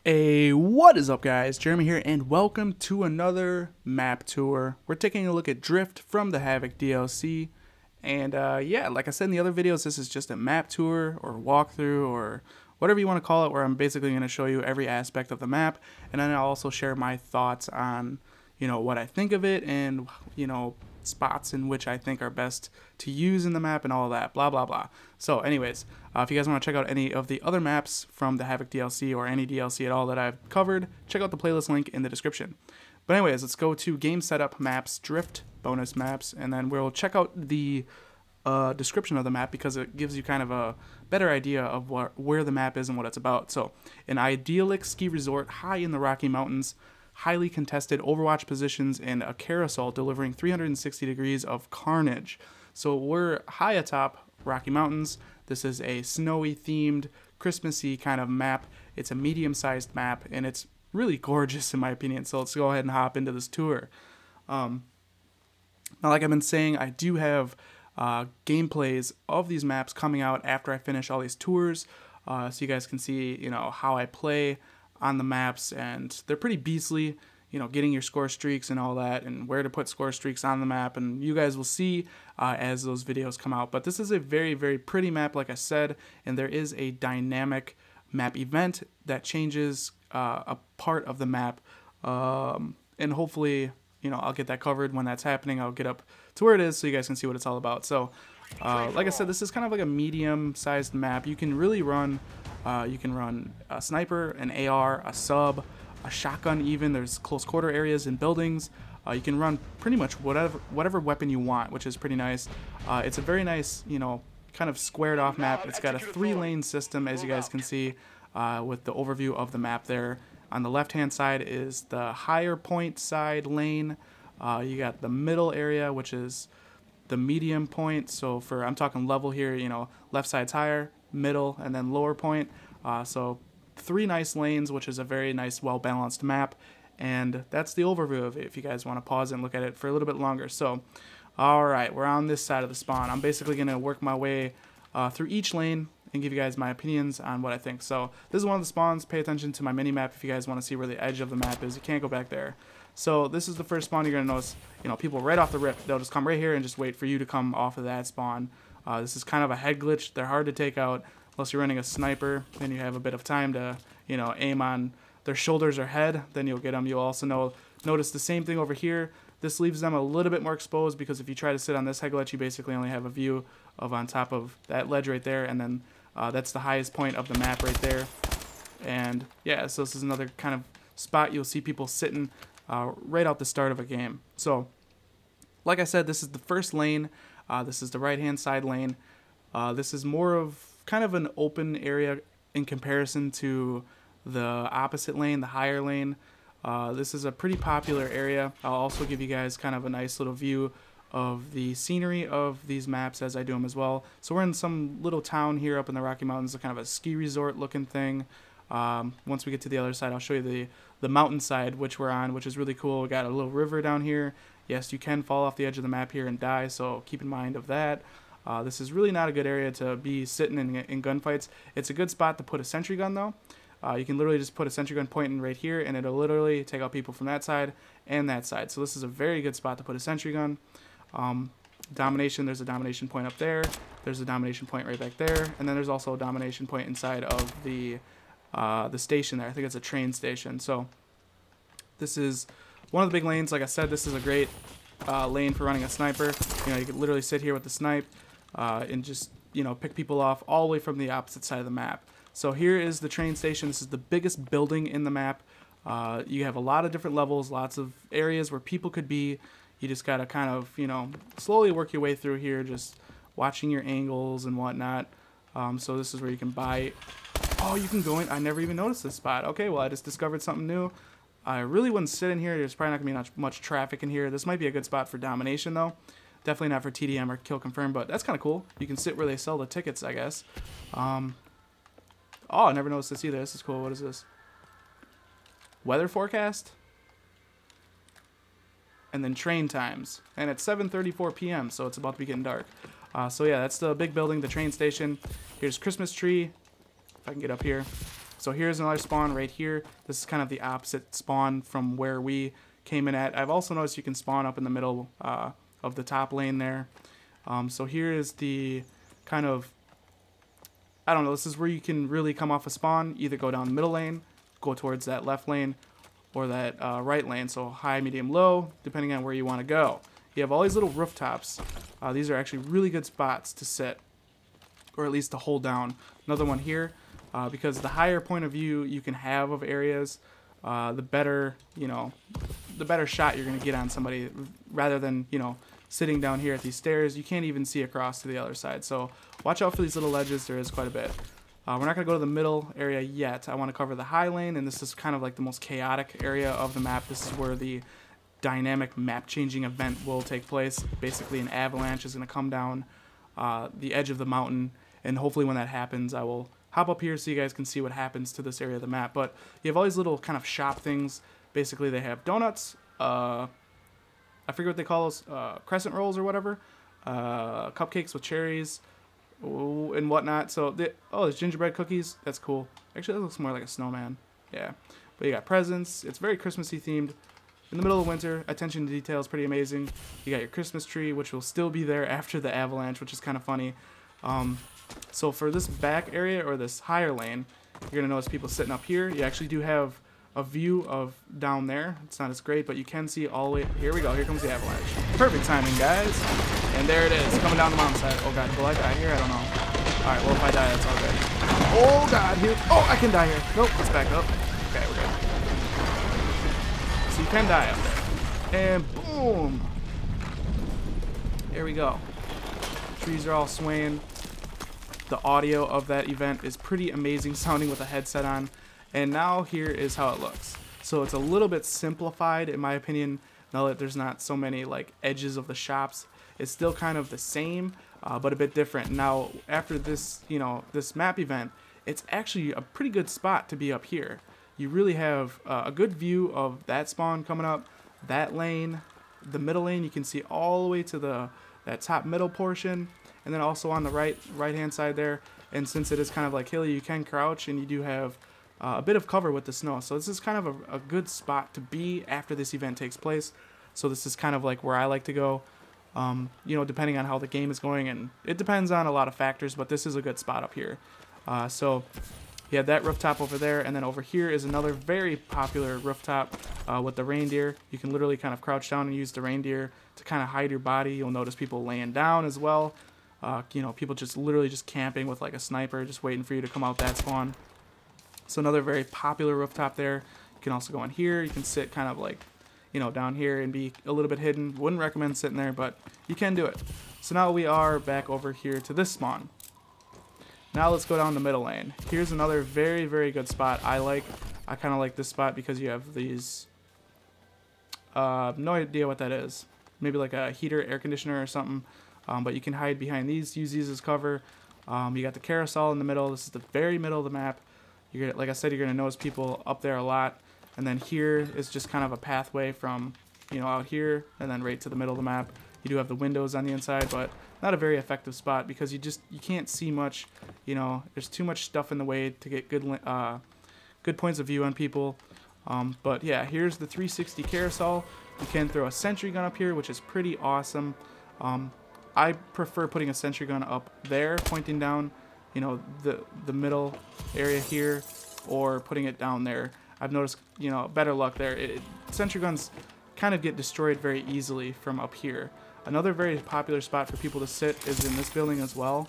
What is up, guys? Jeremy here, and welcome to another map tour. We're taking a look at Drift from the HAVOC DLC, and yeah, like I said in the other videos, this is just a map tour or walkthrough or whatever you want to call it, where I'm basically going to show you every aspect of the map, and then I'll also share my thoughts on, what I think of it, and spots in which I think are best to use in the map and all that, blah blah blah. So anyways, if you guys want to check out any of the other maps from the HAVOC DLC or any DLC at all that I've covered, check out the playlist link in the description. But anyways, let's go to game setup maps, drift bonus maps, and then we'll check out the description of the map because it gives you kind of a better idea of where the map is and what it's about. So, an idyllic ski resort high in the Rocky Mountains, highly contested Overwatch positions, and a carousel delivering 360 degrees of carnage. So we're high atop Rocky Mountains. This is a snowy themed, Christmassy kind of map. It's a medium-sized map, and it's really gorgeous in my opinion. So let's go ahead and hop into this tour. Now, like I've been saying, I do have gameplays of these maps coming out after I finish all these tours, so you guys can see, how I play on the maps, and they're pretty beastly, getting your score streaks and all that, and where to put score streaks on the map, and you guys will see as those videos come out. But this is a very, very pretty map, like I said, and there is a dynamic map event that changes a part of the map, and hopefully, I'll get that covered when that's happening. I'll get up to where it is so you guys can see what it's all about. So, like I said, this is kind of like a medium-sized map. You can really run, a sniper, an AR, a sub, a shotgun even. There's close quarter areas and buildings. You can run pretty much whatever weapon you want, which is pretty nice. It's a very nice, kind of squared off map. It's got a 3-lane system, as you guys can see, with the overview of the map there. On the left-hand side is the higher point side lane. You got the middle area, which is the medium point. So I'm talking level here, left side's higher, middle, and then lower point. So 3 nice lanes, which is a very nice, well-balanced map. And that's the overview of it if you guys want to pause and look at it for a little bit longer. So, all right, we're on this side of the spawn. I'm basically going to work my way through each lane and give you guys my opinions on what I think. So this is one of the spawns. Pay attention to my mini-map if you guys want to see where the edge of the map is. You can't go back there. So this is the first spawn. You're going to notice, people right off the rip, they'll just come right here and just wait for you to come off of that spawn. This is kind of a head glitch. They're hard to take out unless you're running a sniper. Then you have a bit of time to, aim on their shoulders or head. Then you'll get them. You'll also notice the same thing over here. This leaves them a little bit more exposed because if you try to sit on this head glitch, you basically only have a view of on top of that ledge right there, and then that's the highest point of the map right there. And yeah, so this is another kind of spot you'll see people sitting right out the start of a game. So like I said, this is the first lane. This is the right-hand side lane. This is more of kind of an open area in comparison to the opposite lane, the higher lane. This is a pretty popular area. I'll also give you guys kind of a nice little view of the scenery of these maps as I do them as well. So we're in some little town here up in the Rocky Mountains, kind of a ski resort looking thing. Once we get to the other side, I'll show you the mountain side which we're on, which is really cool. We got a little river down here. Yes, you can fall off the edge of the map here and die, so keep in mind of that. This is really not a good area to be sitting in gunfights. It's a good spot to put a sentry gun though. You can literally just put a sentry gun pointing right here, and it'll literally take out people from that side and that side. So this is a very good spot to put a sentry gun. Domination, there's a domination point up there. There's a domination point right back there, and then there's also a domination point inside of the station there. I think it's a train station. So this is one of the big lanes. Like I said, this is a great lane for running a sniper. You could literally sit here with the snipe and just pick people off all the way from the opposite side of the map. So here is the train station. This is the biggest building in the map. You have a lot of different levels, lots of areas where people could be. You just gotta kind of, slowly work your way through here, just watching your angles and whatnot. So this is where you can buy. Oh, you can go in. I never even noticed this spot. Okay, well, I just discovered something new. I really wouldn't sit in here. There's probably not gonna be much traffic in here. This might be a good spot for domination though. Definitely not for TDM or kill confirm, but that's kind of cool. You can sit where they sell the tickets, I guess. Oh, I never noticed this either. This is cool. What is this? Weather forecast? And then train times. And it's 7:34 p.m., so it's about to be getting dark. So yeah, that's the big building, the train station. Here's Christmas tree. If I can get up here. So here's another spawn right here. This is kind of the opposite spawn from where we came in at. I've also noticed you can spawn up in the middle of the top lane there. So here is the kind of, I don't know, this is where you can really come off a spawn, either go down the middle lane, go towards that left lane, or that right lane, so high, medium, low, depending on where you want to go. You have all these little rooftops. These are actually really good spots to sit, or at least to hold down. Another one here, because the higher point of view you can have of areas, the better, you know, the better shot you're going to get on somebody, rather than, you know, sitting down here at these stairs. You can't even see across to the other side. So watch out for these little ledges. There is quite a bit. We're not going to go to the middle area yet. I want to cover the high lane, and this is kind of like the most chaotic area of the map. This is where the dynamic map-changing event will take place. Basically, an avalanche is going to come down the edge of the mountain, and hopefully when that happens, I will hop up here so you guys can see what happens to this area of the map. But you have all these little kind of shop things. Basically, they have donuts, I forget what they call those, crescent rolls or whatever, cupcakes with cherries, and whatnot. So, there's gingerbread cookies. That's cool. Actually, that looks more like a snowman. Yeah. But you got presents. It's very Christmassy themed. In the middle of winter, attention to detail is pretty amazing. You got your Christmas tree, which will still be there after the avalanche, which is kind of funny. So for this back area, or this higher lane, you're going to notice people sitting up here. You actually do have a view of down there. It's not as great, but you can see all the way. Here we go. Here comes the avalanche. Perfect timing, guys. And there it is, coming down the mountainside. Oh god, will I die here? I don't know. Alright, well, if I die, that's all good. Oh god, here. Oh, I can die here. Nope, let's back up. Okay, we're good. So you can die up there. And boom. There we go. Trees are all swaying. The audio of that event is pretty amazing sounding with a headset on. And now here is how it looks. So it's a little bit simplified, in my opinion, now that there's not so many like edges of the shops. It's still kind of the same, but a bit different. Now, after this, you know, this map event, it's actually a pretty good spot to be up here. You really have a good view of that spawn coming up, that lane, the middle lane. You can see all the way to that top middle portion, and then also on the right-hand side there. And since it is kind of like hilly, you can crouch, and you do have a bit of cover with the snow. So this is kind of a good spot to be after this event takes place. So this is kind of like where I like to go, you know, depending on how the game is going, and it depends on a lot of factors, but this is a good spot up here. So you have that rooftop over there, and then over here is another very popular rooftop with the reindeer. You can literally kind of crouch down and use the reindeer to kind of hide your body. You'll notice people laying down as well. You know, people just literally just camping with like a sniper, just waiting for you to come out that spawn. So another very popular rooftop there. You can also go in here. You can sit kind of like, you know, down here and be a little bit hidden. Wouldn't recommend sitting there, but you can do it. So now we are back over here to this spawn. Now let's go down the middle lane. Here's another very, very good spot I like. I kind of like this spot because you have these, no idea what that is. Maybe like a heater, air conditioner or something. But you can hide behind these, use these as cover. You got the carousel in the middle. This is the very middle of the map. You're gonna, like I said, you're going to notice people up there a lot. And then here is just kind of a pathway from, you know, out here and then right to the middle of the map. You do have the windows on the inside, but not a very effective spot because you can't see much. You know, there's too much stuff in the way to get good points of view on people. But yeah, here's the 360 carousel. You can throw a sentry gun up here, which is pretty awesome. I prefer putting a sentry gun up there, pointing down, you know, the middle area here, or putting it down there. I've noticed, you know, better luck there. Sentry guns kind of get destroyed very easily from up here. Another very popular spot for people to sit is in this building as well.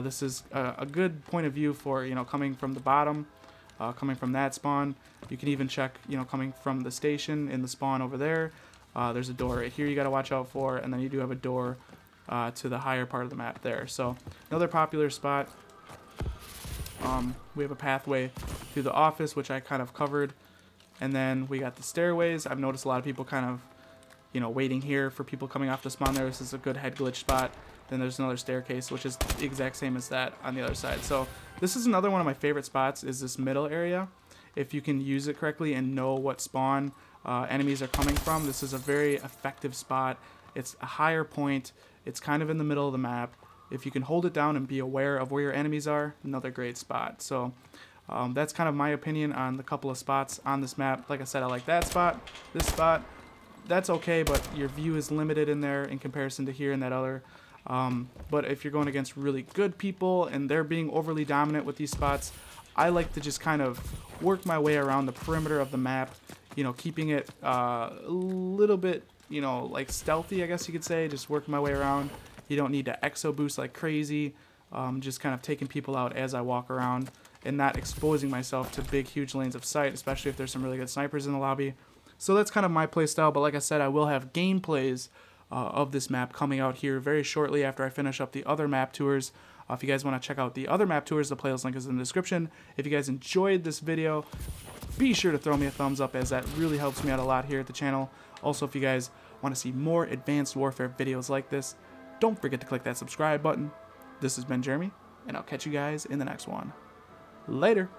This is a good point of view for, you know, coming from the bottom, coming from that spawn. You can even check, you know, coming from the station in the spawn over there. There's a door right here you got to watch out for, and then you do have a door to the higher part of the map there. So another popular spot. We have a pathway through the office, which I kind of covered, and then we got the stairways. I've noticed a lot of people kind of, you know, waiting here for people coming off the spawn there. This is a good head glitch spot. Then there's another staircase, which is the exact same as that on the other side. So this is another one of my favorite spots, is this middle area. If you can use it correctly and know what spawn enemies are coming from, this is a very effective spot. It's a higher point. It's kind of in the middle of the map. If you can hold it down and be aware of where your enemies are, another great spot. So That's kind of my opinion on the couple of spots on this map. Like I said, I like that spot, this spot. That's okay, but your view is limited in there in comparison to here and that other. But if you're going against really good people and they're being overly dominant with these spots, I like to just kind of work my way around the perimeter of the map, you know, keeping it a little bit, you know, like stealthy, I guess you could say, just working my way around. You don't need to exo boost like crazy, just kind of taking people out as I walk around and not exposing myself to big, huge lanes of sight, especially if there's some really good snipers in the lobby. So that's kind of my play style, but like I said, I will have gameplays of this map coming out here very shortly after I finish up the other map tours. If you guys want to check out the other map tours, the playlist link is in the description. If you guys enjoyed this video, be sure to throw me a thumbs up, as that really helps me out a lot here at the channel. Also, if you guys want to see more Advanced Warfare videos like this, don't forget to click that subscribe button. This has been Jeremy, and I'll catch you guys in the next one. Later.